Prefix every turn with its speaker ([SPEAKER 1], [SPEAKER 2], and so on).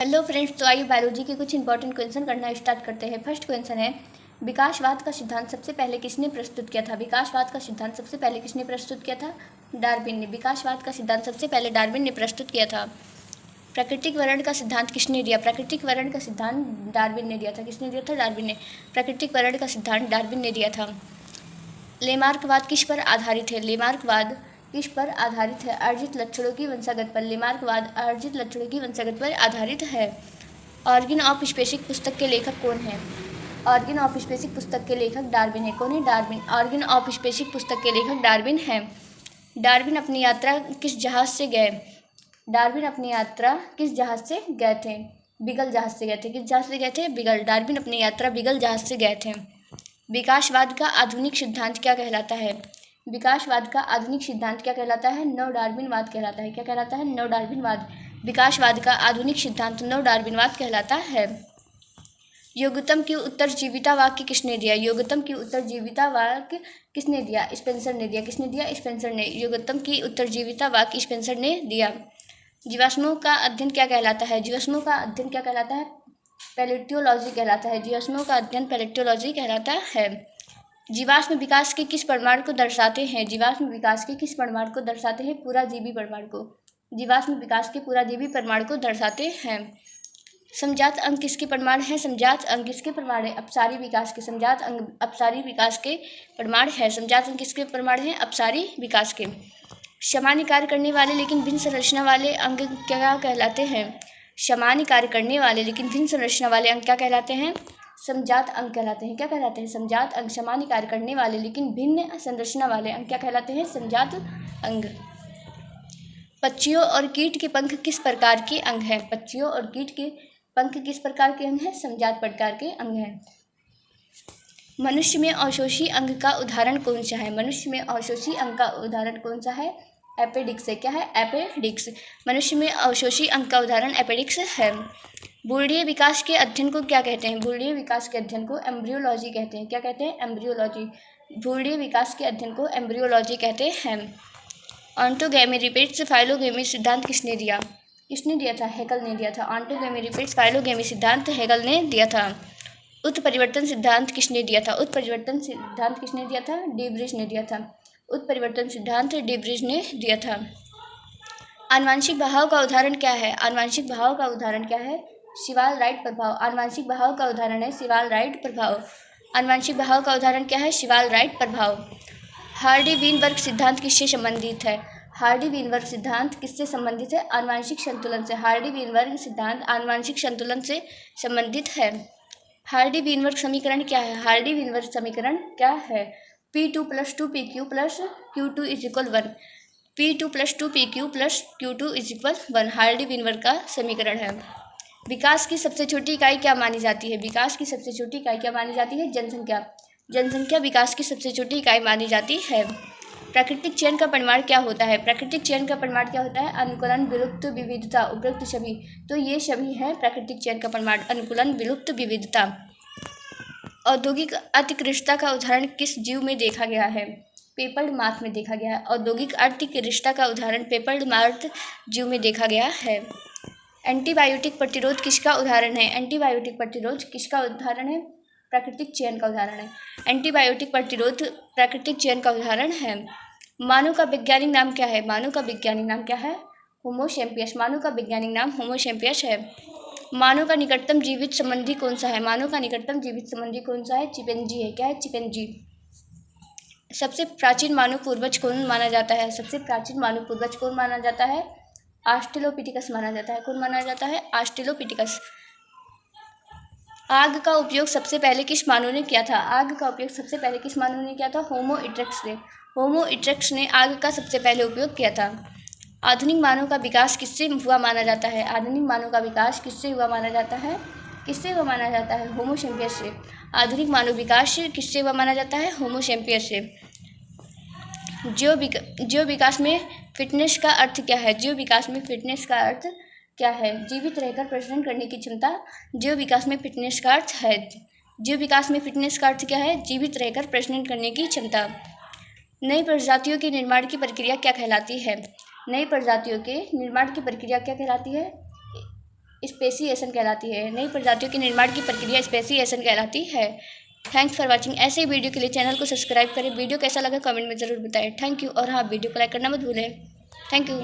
[SPEAKER 1] Hello friends, तो आइए biology के कुछ इंपॉर्टेंट क्वेश्चन करना स्टार्ट करते हैं। फर्स्ट क्वेश्चन है, विकासवाद का सिद्धांत सबसे पहले किसने प्रस्तुत किया था? विकासवाद का सिद्धांत सबसे पहले किसने प्रस्तुत किया था? डार्विन ने। विकासवाद का सिद्धांत सबसे पहले डार्विन ने प्रस्तुत किया था। प्राकृतिक वर्ण का सिद्धांत किसने दिया? प्राकृतिक वर्ण का सिद्धांत डार्विन ने दिया था। किसने दिया था? डार्विन ने। प्राकृतिक वर्ण का सिद्धांत डार्विन ने दिया था। लेमार्कवाद किस पर आधारित है? लेमार्कवाद किस पर आधारित है? अर्जित लक्षणों की वंशागत पर। लेमार्कवाद अर्जित लक्षणों की वंशागत पर आधारित है। ऑर्गन ऑफ स्पेसिस पुस्तक के लेखक कौन है? ऑर्गन ऑफ स्पेसिस पुस्तक के लेखक डार्विन है। कौन है? डार्विन। ऑर्गन ऑफ स्पेसिस पुस्तक के लेखक डार्विन है। डार्विन अपनी यात्रा किस जहाज से गए? डार्विन अपनी यात्रा किस जहाज से गए थे? बीगल जहाज से गए थे। किस जहाज से गए थे? बीगल। डार्विन अपनी यात्रा बीगल जहाज से गए थे। विकासवाद का आधुनिक सिद्धांत क्या कहलाता है? विकासवाद का आधुनिक सिद्धांत क्या कहलाता है? नव डार्विनवाद कहलाता है। क्या कहलाता है? नव डार्विनवाद। विकासवाद का आधुनिक सिद्धांत नव डार्विनवाद कहलाता है। योग्यतम की उत्तरजीविता वाक्य किसने दिया? योग्यतम की उत्तरजीविता वाक्य किसने दिया? स्पेंसर ने दिया। किसने दिया? स्पेंसर ने। योग्यतम की उत्तरजीविता वाक्य स्पेंसर ने दिया। जीवाश्मों का अध्ययन क्या कहलाता है? जीवाश्मों का अध्ययन क्या कहलाता है? पैलेटियोलॉजी कहलाता है। जीवाश्मों का अध्ययन पैलेटियोलॉजी कहलाता है। जीवाश्म विकास के किस प्रमाण को दर्शाते हैं? जीवाश्म विकास के किस प्रमाण को दर्शाते हैं? पुराजीवी प्रमाण को। जीवाश्म विकास के पुराजीवी प्रमाण को दर्शाते हैं। समजात अंग किसके प्रमाण है? समजात अंग किसके प्रमाण है? अपसारी विकास के। समजात अंग अपसारी विकास के प्रमाण है। समजात अंग किसके प्रमाण है? अपसारी विकास के। सामान्य कार्य करने वाले लेकिन भिन्न संरचना वाले अंग क्या कहलाते हैं? सामान्य कार्य करने वाले लेकिन भिन्न संरचना वाले अंग क्या कहलाते हैं? समजात अंग कहलाते हैं। क्या कहलाते हैं? समजात अंग। सामान्य कार्य करने वाले लेकिन भिन्न संरचना वाले अंग क्या कहलाते हैं? समजात अंग। पक्षियों और कीट के पंख किस प्रकार के अंग हैं? पक्षियों और कीट के पंख किस प्रकार के अंग हैं? समजात प्रकार के अंग हैं। मनुष्य में अवशोषी अंग का उदाहरण कौन सा है? मनुष्य में अवशोषी अंग का उदाहरण कौन सा है? एपेडिक्स है। क्या है? एपेडिक्स। मनुष्य में अवशोषी अंग का उदाहरण एपेडिक्स है। भ्रूणीय विकास के अध्ययन को क्या कहते हैं? भ्रूणीय विकास के अध्ययन को एम्ब्रियोलॉजी कहते हैं। क्या कहते हैं? एम्ब्रियोलॉजी। भ्रूणीय विकास के अध्ययन को एम्ब्रियोलॉजी कहते हैं। ऑन्टोगैमी रिपीट्स फाइलोगेमी सिद्धांत किसने दिया? किसने दिया था? हेगल ने दिया था। ऑन्टोगैमी रिपीट्स फाइलोगेमी सिद्धांत हेगल ने दिया था। उत्परिवर्तन सिद्धांत किसने दिया था? उत्परिवर्तन सिद्धांत किसने दिया था? डीब्रिज ने दिया था। उत्परिवर्तन सिद्धांत डीब्रिज ने दिया था। आनुवांशिक बहाव का उदाहरण क्या है? आनुवांशिक बहाव का उदाहरण क्या है? शिवाल राइट प्रभाव। आनुवांशिक बहाव का उदाहरण है शिवाल राइट प्रभाव। आनुवांशिक बहाव का उदाहरण क्या है? शिवाल राइट प्रभाव। हार्डी वीनबर्ग सिद्धांत किससे संबंधित है? हार्डी वीनबर्ग सिद्धांत किससे संबंधित है? आनुवांशिक संतुलन से। हार्डी वीनबर्ग सिद्धांत आनुवांशिक संतुलन से संबंधित है। हार्डी वीनबर्ग समीकरण क्या है? हार्डी वीनबर्ग समीकरण क्या है? P2 + 2PQ + Q2 = 1। P2 + 2PQ + Q2 = 1 Hardy Weinberg का समीकरण है। विकास की सबसे छोटी इकाई क्या मानी जाती है? विकास की सबसे छोटी इकाई क्या मानी जाती है? जनसंख्या। जनसंख्या विकास की सबसे छोटी इकाई मानी जाती है। प्राकृतिक चयन का परिमाण क्या होता है? प्राकृतिक चयन का परिमाण क्या होता है? अनुकूलन, विलुप्त, विविधता, उपरोक्त सभी। तो ये सभी हैं प्राकृतिक चयन का परिमाण। अनुकूलन, विलुप्त, विविधता। औद्योगिक अतिकृष्टता का उदाहरण किस जीव में देखा गया है? पेपर्ड माथ में देखा गया है। औद्योगिक अतिकृष्टता का उदाहरण पेपर्ड माथ जीव में देखा गया है। एंटीबायोटिक प्रतिरोध किसका उदाहरण है? एंटीबायोटिक प्रतिरोध किसका उदाहरण है? प्राकृतिक चयन का उदाहरण है। एंटीबायोटिक प्रतिरोध प्राकृतिक चयन का उदाहरण है। मानव का वैज्ञानिक नाम क्या है? मानव का वैज्ञानिक नाम क्या है? Homo sapiens. मानव का वैज्ञानिक नाम होमो सैपियंस है। मानव का निकटतम जीवित संबंधी कौन सा है? मानव का निकटतम जीवित संबंधी कौन सा है? चिंपैंजी है। क्या है? चिंपैंजी। सबसे प्राचीन मानव पूर्वज कौन माना जाता है? सबसे प्राचीन मानव पूर्वज कौन माना जाता है? ऑस्ट्रेलोपिथिकस माना जाता है। कौन माना जाता है? ऑस्ट्रेलोपिथिकस। आग का उपयोग सबसे पहले किस मानव ने किया था? आग का उपयोग सबसे पहले किस मानव ने किया था? होमो इरेक्टस ने। होमो इरेक्टस ने आग का सबसे पहले उपयोग किया था। आधुनिक मानव का विकास किससे हुआ माना जाता है? आधुनिक मानव का विकास किससे हुआ माना जाता है? किससे हुआ माना जाता है? होमो सैपियंस से। आधुनिक मानव विकास किससे हुआ माना जाता है? होमो सैपियंस से। जीव विकास में फिटनेस का अर्थ क्या है? जीव विकास में फिटनेस का अर्थ क्या है? जीवित रहकर प्रजनन करने की क्षमता जीव विकास में फिटनेस का अर्थ है। जीव विकास में फिटनेस का अर्थ क्या है? जीवित रहकर प्रजनन करने की क्षमता। नई प्रजातियों के निर्माण की प्रक्रिया क्या कहलाती है? नई प्रजातियों के निर्माण की प्रक्रिया क्या कहलाती है? स्पेसिएशन कहलाती है। नई प्रजातियों के निर्माण की प्रक्रिया स्पेसिएशन कहलाती है। Thanks for watching. ऐसे ही वीडियो के लिए चैनल को सब्सक्राइब करें। वीडियो कैसा लगा कमेंट में ज़रूर बताएं। Thank you. और हाँ, वीडियो को लाइक करना मत भूलें। Thank you.